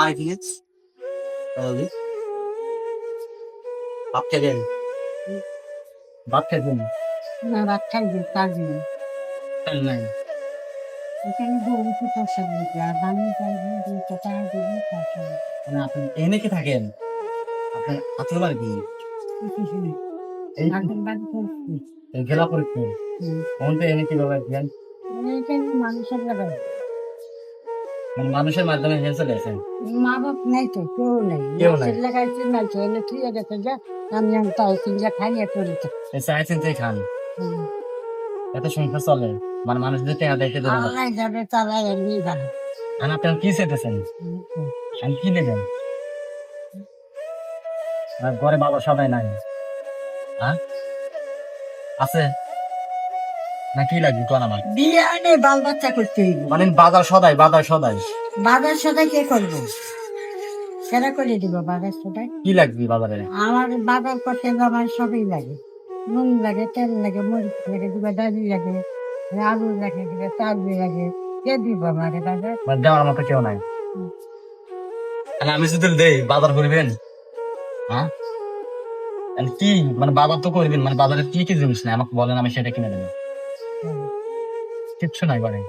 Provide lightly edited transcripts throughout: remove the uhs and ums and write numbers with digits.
পানি দিয়ে ভাত খেলেন ভাত খেলেন না ভাত খাইবে তার জন্য নাই এখানে গরু তো প্রসাদ দিতে আর বানিয়ে চাইবে দুইটা টাকা দিবে তারপরে মানে আপনি এনে কি থাকেন আপনার আত্মীয় বাড়ি কি কিছু নেই এই এখন বাড়ি করছি এই গেলা পরীক্ষা কোন তো এনে কিভাবে জ্ঞান এখানে মানুষের লাগাই মানে মানুষের মাধ্যমে নিয়ে চলে আসেন মা বাপ নাই তো কেউ নেই কেউ নাই। মানুষের লাগাইছে নাই তো এনে তুই গেছে যা আমি তাই কিনজা খাইয়ে করি তো এই চাই চিন্তাই খান এত সংখ্যা চলে মানে মানুষ যদি টাকা দেখে দেবেন আল্লাহ যাবে তারাই এমনি ভালো আর আপনার কি চাইতেছেন আমি কি নেবেন আর ঘরে বাবা সবাই নাই হ্যাঁ আছে না কি লাগবে কোন আমার বিয়ে আনে বাল বাচ্চা করতে হইব মানে বাজার সদাই বাজার সাথে কে করবো সেটা করে দিব বাজার সাথে কি লাগবে বাজারে আমার বাজার করতে আমার সবই লাগে নুন লাগে তেল লাগে মরিচ লাগে দিবা ডালি লাগে আলু লাগে দিবা চাল লাগে কে দিব আমার বাজার মানে দেওয়ার মতো কেউ নাই তাহলে আমি যদি দেই বাজার করবেন হ্যাঁ তাহলে কি মানে বাজার তো করবেন মানে বাজারে কি কি জিনিস নাই আমাকে বলেন আমি সেটা কিনে দেবো কিচ্ছু নাই বাড়ি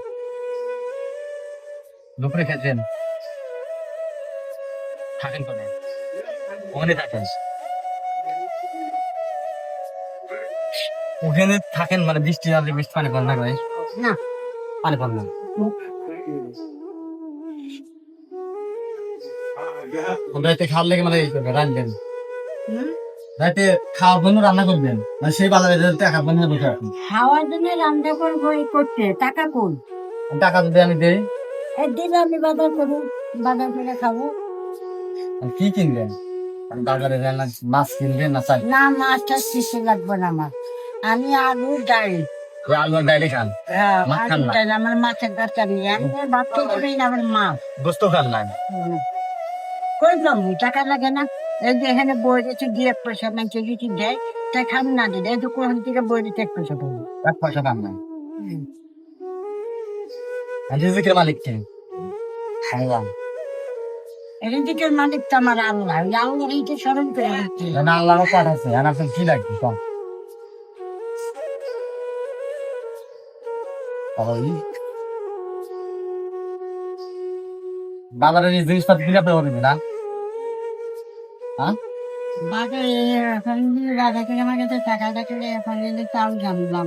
দুপুরে খেয়েছেন থাকেন কোনে ওখানে থাকেন ওখানে থাকেন মানে বৃষ্টি আসলে বৃষ্টি পানি পান না ভাই না পানি পান না রাইতে খাওয়ার লেগে মানে এই করবে রাঁধবেন হুম? রাইতে খাওয়ার জন্য রান্না করবেন মানে সেই বাজারে যে টাকা বানিয়ে বসে রাখুন খাওয়ার জন্য রান্না করবো এই করতে টাকা কোন টাকা যদি আমি দেই একদিন আমি বাজার করবো বাজার করে খাবো তাহলে কি কিনবেন মানে বাজারে রান্না মাছ কিনবেন না চাই না মাছটা শিশু লাগবে না আমার আমি আলু ডাল আলু আর ডাইলে খান মাছ খান আলু না? ডাল আমার মাছের তরকারি আমি ভাত খেতে না আমার মাছ গোস্ত খান না কই পাবো টাকা লাগে না এই যে এখানে বই দিচ্ছে দিয়ে এক পয়সা না যদি দেয় তাই খাম না দিলে এই তো কোন থেকে বই দিতে এক পয়সা পাবো এক পয়সা দাম নাই রিজিকের মালিক কে হাইওয়ান রিজিকের মালিক তো আমার আল্লাহ ওই আল্লাহ এইটা স্মরণ করে রাখতে না আল্লাহ পাঠাচ্ছে আর আপনার কি লাগবে কম বাজারের এই জিনিসপাতি কিনে আপনি বলবেন না হ্যাঁ বাজারে এখন বাজার থেকে আমার কাছে টাকা থাকলে এখন এলে চাল জানলাম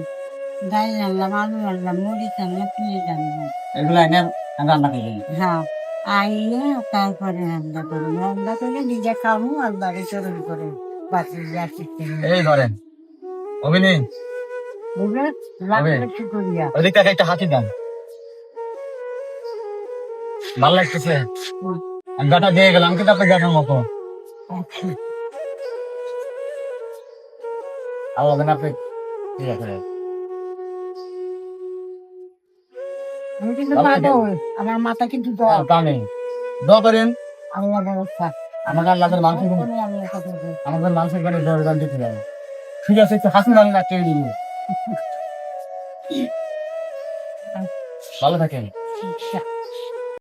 ডাল জানলাম আলু জানলাম মরিচ জানলাম পিঁয়াজ জানলাম এগুলো এনে রান্না করবেন হ্যাঁ আইলে তারপরে রান্না করবো রান্না করে নিজে খাবো আর বাড়ি চরণ করে বাকি যাচ্ছি এই ধরেন অভিনী বুঝলে রান্না কি করিয়া ওদিক থেকে একটা হাতি দেন ভালো লাগতেছে আমি গাটা দিয়ে গেলাম কিন্তু আপনার গাটার মতো আল্লাহ দেন আপনি ঠিক আছে আমি কিন্তু পাবো আমার মাথা কিন্তু জল তা নেই দোয়া করেন আল্লাহ ব্যবস্থা আমাকে আল্লাহদের মানুষ আমি এটা করবো আমাদের মানুষের গাড়ি দরদান দিতে যাবে ঠিক আছে একটু হাসি ভালো লাগছে ভালো থাকেন আচ্ছা